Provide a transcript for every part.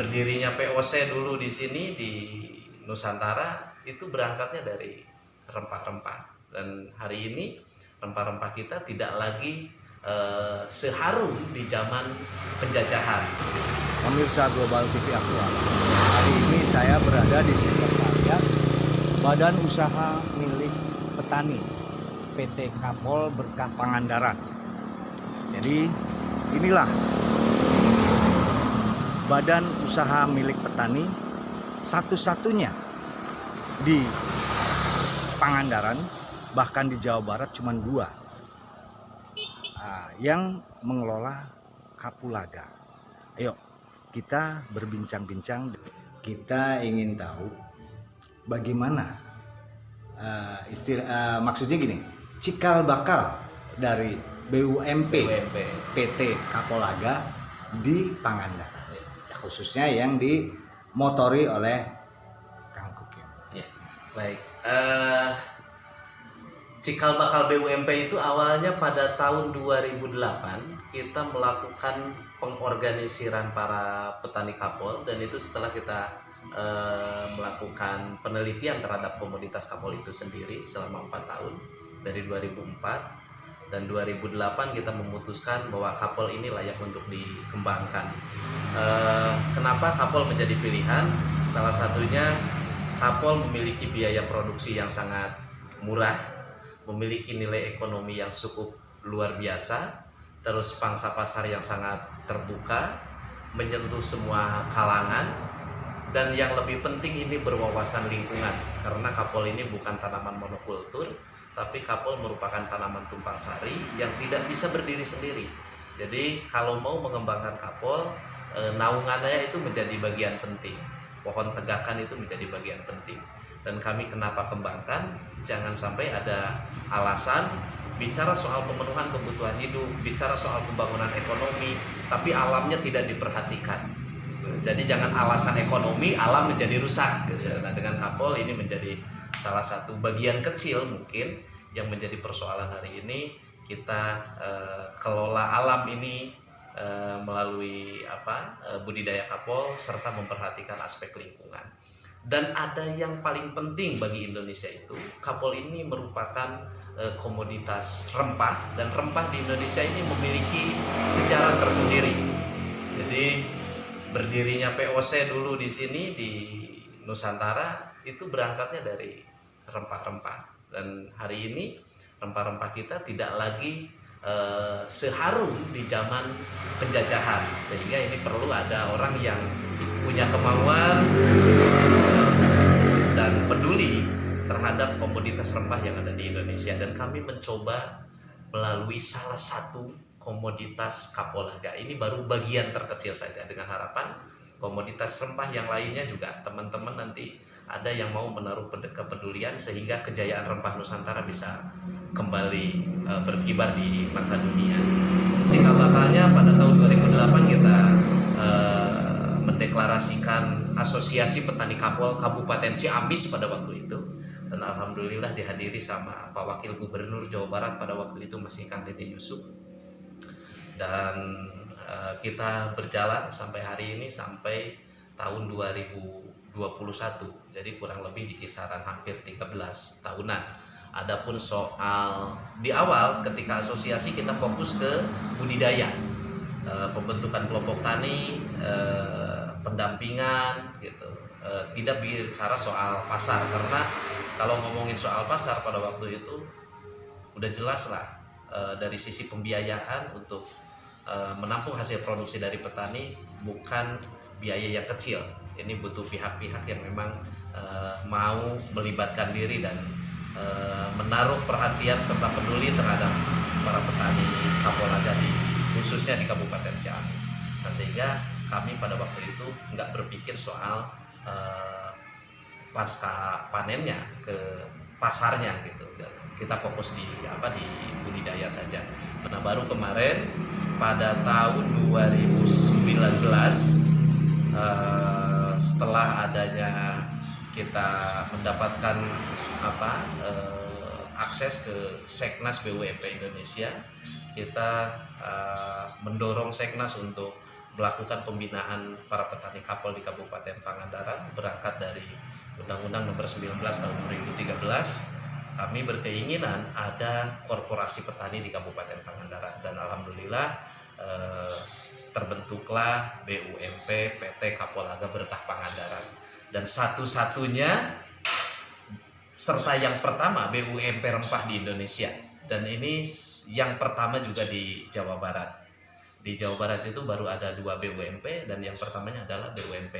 berdirinya POC dulu di sini di Nusantara itu berangkatnya dari rempah-rempah, dan hari ini rempah-rempah kita tidak lagi seharum di zaman penjajahan. Pemirsa Global TV Aktual, hari ini saya berada di sekretariat Badan Usaha Milik Petani PT Kapol Berkah Pangandaran. Jadi inilah badan usaha milik petani satu-satunya di Pangandaran, bahkan di Jawa Barat cuma 2 yang mengelola Kapulaga. Ayo kita berbincang-bincang. Kita ingin tahu bagaimana maksudnya gini, cikal bakal dari BUMP PT Kapulaga di Pangandaran, khususnya yang dimotori oleh Kang Kukim. Ya, baik. Cikal bakal BUMP itu awalnya pada tahun 2008 kita melakukan pengorganisiran para petani kapol, dan itu setelah kita melakukan penelitian terhadap komoditas kapol itu sendiri selama 4 tahun dari 2004 dan 2008 kita memutuskan bahwa kapol ini layak untuk dikembangkan. Kenapa kapol menjadi pilihan? Salah satunya kapol memiliki biaya produksi yang sangat murah, memiliki nilai ekonomi yang cukup luar biasa, terus pangsa pasar yang sangat terbuka, menyentuh semua kalangan, dan yang lebih penting ini berwawasan lingkungan, karena kapol ini bukan tanaman monokultur, tapi kapol merupakan tanaman tumpang sari yang tidak bisa berdiri sendiri. Jadi kalau mau mengembangkan kapol, naungannya itu menjadi bagian penting, pohon tegakan itu menjadi bagian penting. Dan kami kenapa kembangkan, jangan sampai ada alasan bicara soal pemenuhan kebutuhan hidup, bicara soal pembangunan ekonomi, tapi alamnya tidak diperhatikan. Jadi jangan alasan ekonomi alam menjadi rusak. Nah, dengan kapol ini menjadi salah satu bagian kecil mungkin yang menjadi persoalan hari ini. Kita kelola alam ini melalui budidaya kapol serta memperhatikan aspek lingkungan. Dan ada yang paling penting bagi Indonesia itu, kapol ini merupakan komoditas rempah, dan rempah di Indonesia ini memiliki sejarah tersendiri. Jadi berdirinya POC dulu di sini di Nusantara itu berangkatnya dari rempah-rempah, dan hari ini rempah-rempah kita tidak lagi seharum di zaman penjajahan, sehingga ini perlu ada orang yang punya kemauan dan peduli terhadap komoditas rempah yang ada di Indonesia. Dan kami mencoba melalui salah satu komoditas Kapulaga, ini baru bagian terkecil saja, dengan harapan komoditas rempah yang lainnya juga teman-teman nanti ada yang mau menaruh kepedulian sehingga kejayaan rempah Nusantara bisa kembali berkibar di mata dunia. Cikal bakalnya pada tahun 2008 kita mendeklarasikan Asosiasi Petani Kapol Kabupaten Ciamis pada waktu itu, dan alhamdulillah dihadiri sama Pak Wakil Gubernur Jawa Barat pada waktu itu, masih Kang Dede Yusuf. Dan kita berjalan sampai hari ini, sampai tahun 2021, jadi kurang lebih di kisaran hampir 13 tahunan. Adapun soal di awal ketika asosiasi kita fokus ke budidaya, pembentukan kelompok tani, pendampingan gitu, tidak bicara soal pasar, karena kalau ngomongin soal pasar pada waktu itu udah jelas lah dari sisi pembiayaan untuk menampung hasil produksi dari petani bukan biaya yang kecil. Ini butuh pihak-pihak yang memang mau melibatkan diri dan menaruh perhatian serta peduli terhadap para petani Kapulaga khususnya di Kabupaten Ciamis. Nah, sehingga kami pada waktu itu nggak berpikir soal pasca panennya ke pasarnya gitu. Kita fokus di budidaya saja. Nah, baru kemarin pada tahun 2019 setelah adanya kita mendapatkan akses ke Seknas BUMP Indonesia, kita mendorong Seknas untuk melakukan pembinaan para petani kapol di Kabupaten Pangandaran berangkat dari Undang-Undang Nomor 19 Tahun 2013. Kami berkeinginan ada korporasi petani di Kabupaten Pangandaran, dan alhamdulillah terbentuklah BUMP PT Kapolaga Berkah Pangandaran, dan satu-satunya serta yang pertama BUMP rempah di Indonesia, dan ini yang pertama juga di Jawa Barat. Di Jawa Barat itu baru ada 2 BUMP, dan yang pertamanya adalah BUMP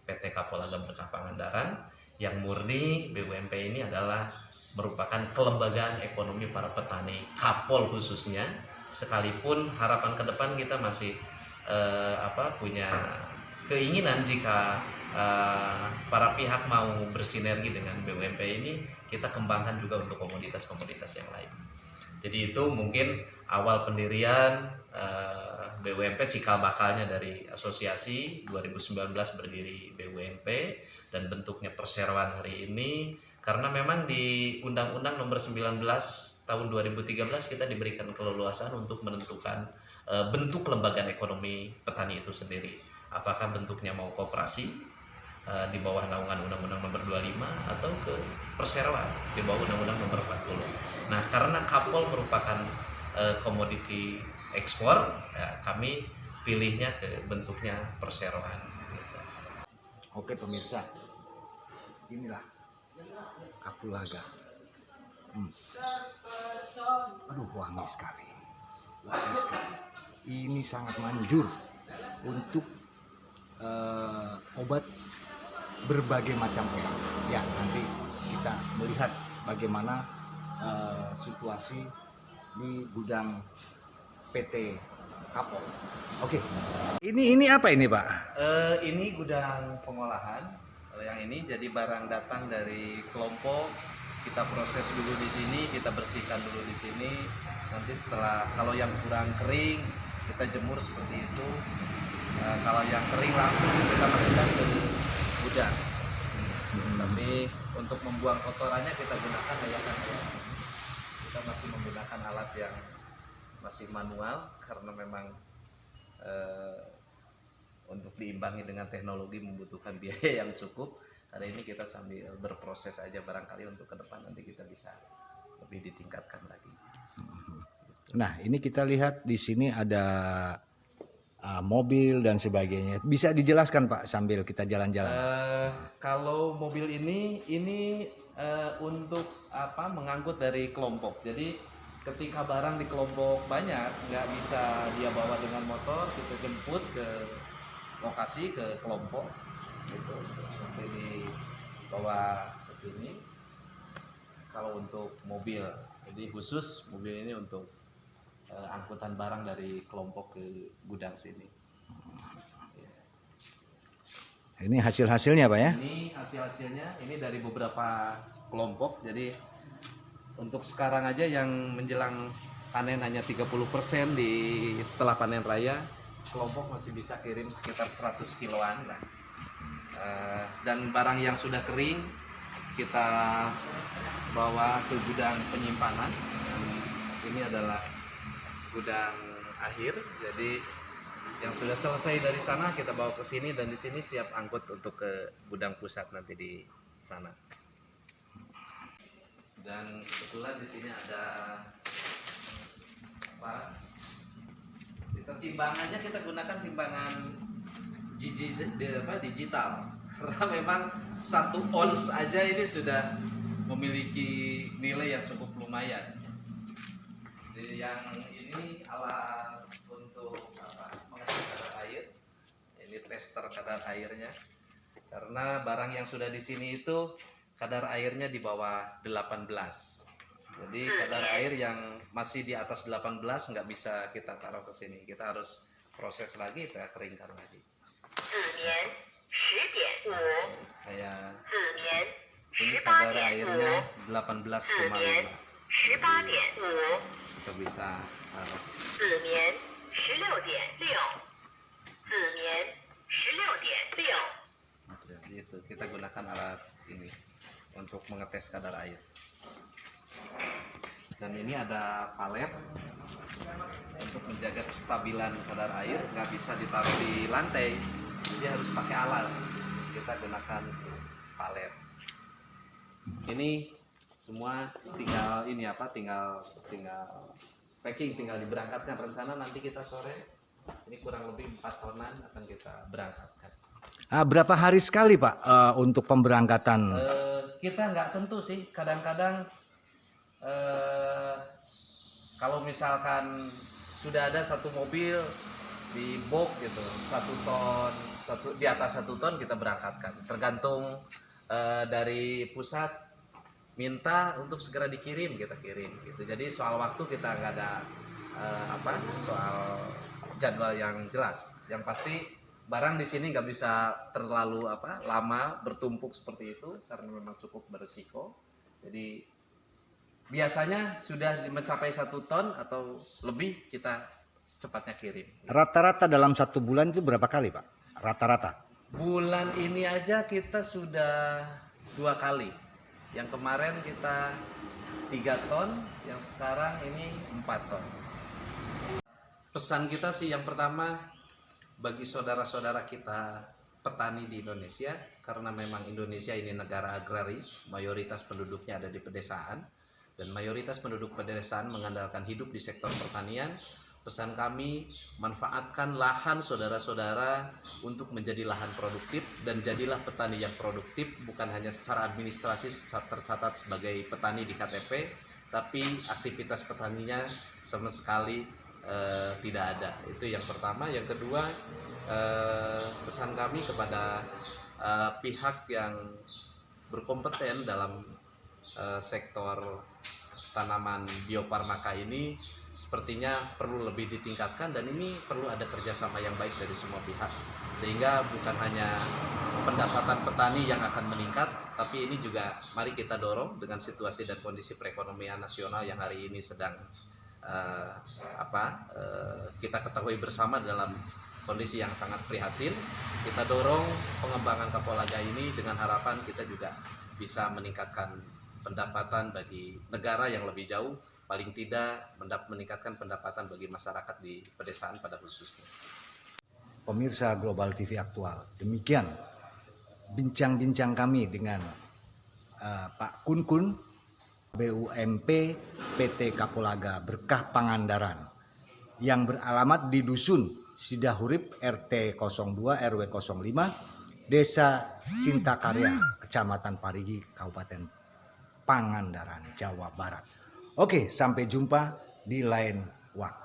PT Kapolaga Berkah Pangandaran, yang murni BUMP ini adalah merupakan kelembagaan ekonomi para petani kapol khususnya, sekalipun harapan ke depan kita masih punya keinginan jika para pihak mau bersinergi dengan BUMP ini, kita kembangkan juga untuk komoditas-komoditas yang lain. Jadi itu mungkin awal pendirian BUMP, cikal bakalnya dari asosiasi 2019 berdiri BUMP, dan bentuknya perseroan hari ini karena memang di Undang-Undang Nomor 19 Tahun 2013 kita diberikan keleluasaan untuk menentukan bentuk kelembagaan ekonomi petani itu sendiri. Apakah bentuknya mau koperasi di bawah naungan Undang-Undang Nomor 25 atau ke perseroan di bawah Undang-Undang Nomor 40. Nah, karena kapol merupakan komoditi ekspor, ya, kami pilihnya ke bentuknya perseroan. Oke pemirsa, inilah kapulaga. Aduh, wangi sekali. Ini sangat manjur untuk obat berbagai macam obat. Ya, nanti kita melihat bagaimana situasi di gudang PT Kapol. Oke. Ini apa ini, Pak? Ini gudang pengolahan. Kalau yang ini jadi barang datang dari kelompok, kita proses dulu di sini, kita bersihkan dulu di sini. Nanti setelah, kalau yang kurang kering, kita jemur seperti itu. Kalau yang kering langsung kita masukkan ke gudang. Tapi untuk membuang kotorannya kita gunakan layakan. Kita masih menggunakan alat yang masih manual karena memang untuk diimbangi dengan teknologi membutuhkan biaya yang cukup. Hari ini kita sambil berproses aja, barangkali untuk ke depan nanti kita bisa lebih ditingkatkan lagi. Nah, ini kita lihat di sini ada mobil dan sebagainya. Bisa dijelaskan Pak sambil kita jalan-jalan? Kalau mobil ini untuk mengangkut dari kelompok. Jadi ketika barang di kelompok banyak, nggak bisa dia bawa dengan motor, kita jemput ke lokasi, ke kelompok gitu. Nanti dibawa ke sini. Kalau untuk mobil, jadi khusus mobil ini untuk angkutan barang dari kelompok ke gudang sini. Ini hasil-hasilnya Pak ya? Ini hasil-hasilnya, ini dari beberapa kelompok. Jadi untuk sekarang aja yang menjelang panen hanya 30% setelah panen raya, kelompok masih bisa kirim sekitar 100 kiloan lah. Dan barang yang sudah kering kita bawa ke gudang penyimpanan. Ini adalah gudang akhir, jadi yang sudah selesai dari sana kita bawa ke sini, dan di sini siap angkut untuk ke gudang pusat nanti di sana. Dan kebetulan di sini ada kita timbangannya, kita gunakan timbangan digital karena memang 1 ons aja ini sudah memiliki nilai yang cukup lumayan. Jadi yang ini alat untuk mengecek kadar air. Ini tester kadar airnya. Karena barang yang sudah di sini itu kadar airnya di bawah 18. Jadi kadar air yang masih di atas 18 nggak bisa kita taruh ke sini. Kita harus proses lagi, kita keringkan lagi. Kayak ini kadar airnya 18,5. Kita bisa taruh. Jadi itu kita gunakan alat ini untuk mengetes kadar air. Dan ini ada palet. untuk menjaga kestabilan kadar air, nggak bisa ditaruh di lantai, jadi harus pakai alat. Kita gunakan palet. Ini semua tinggal tinggal packing, tinggal diberangkatkan. Rencana nanti kita sore ini kurang lebih 4 tonan akan kita berangkatkan. Berapa hari sekali Pak untuk pemberangkatan? Kita nggak tentu sih, kadang-kadang kalau misalkan sudah ada satu mobil di box gitu 1 ton, di atas 1 ton kita berangkatkan, tergantung dari pusat minta untuk segera dikirim, kita kirim gitu. Jadi soal waktu kita nggak ada soal jadwal yang jelas. Yang pasti barang di sini nggak bisa terlalu lama bertumpuk seperti itu karena memang cukup berisiko. Jadi biasanya sudah mencapai 1 ton atau lebih kita secepatnya kirim. Rata-rata dalam 1 bulan itu berapa kali Pak? Rata-rata? Bulan ini aja kita sudah 2 kali. Yang kemarin kita 3 ton, yang sekarang ini 4 ton. Pesan kita sih yang pertama bagi saudara-saudara kita petani di Indonesia, karena memang Indonesia ini negara agraris, mayoritas penduduknya ada di pedesaan, dan mayoritas penduduk pedesaan mengandalkan hidup di sektor pertanian. Pesan kami, manfaatkan lahan saudara-saudara untuk menjadi lahan produktif, dan jadilah petani yang produktif, bukan hanya secara administrasi tercatat sebagai petani di KTP, tapi aktivitas petaninya sama sekali tidak ada. Itu yang pertama. Yang kedua, pesan kami kepada pihak yang berkompeten dalam sektor tanaman biofarmaka ini, sepertinya perlu lebih ditingkatkan, dan ini perlu ada kerjasama yang baik dari semua pihak, sehingga bukan hanya pendapatan petani yang akan meningkat, tapi ini juga mari kita dorong dengan situasi dan kondisi perekonomian nasional yang hari ini sedang kita ketahui bersama dalam kondisi yang sangat prihatin. Kita dorong pengembangan kapulaga ini dengan harapan kita juga bisa meningkatkan pendapatan bagi negara yang lebih jauh, paling tidak meningkatkan pendapatan bagi masyarakat di pedesaan pada khususnya. Pemirsa Global TV Aktual, demikian bincang-bincang kami dengan Pak Kun Kun, BUMP PT Kapulaga Berkah Pangandaran, yang beralamat di Dusun Sidahurip RT 02 RW 05 Desa Cintakarya, Kecamatan Parigi, Kabupaten Pangandaran, Jawa Barat. Oke, sampai jumpa di lain waktu.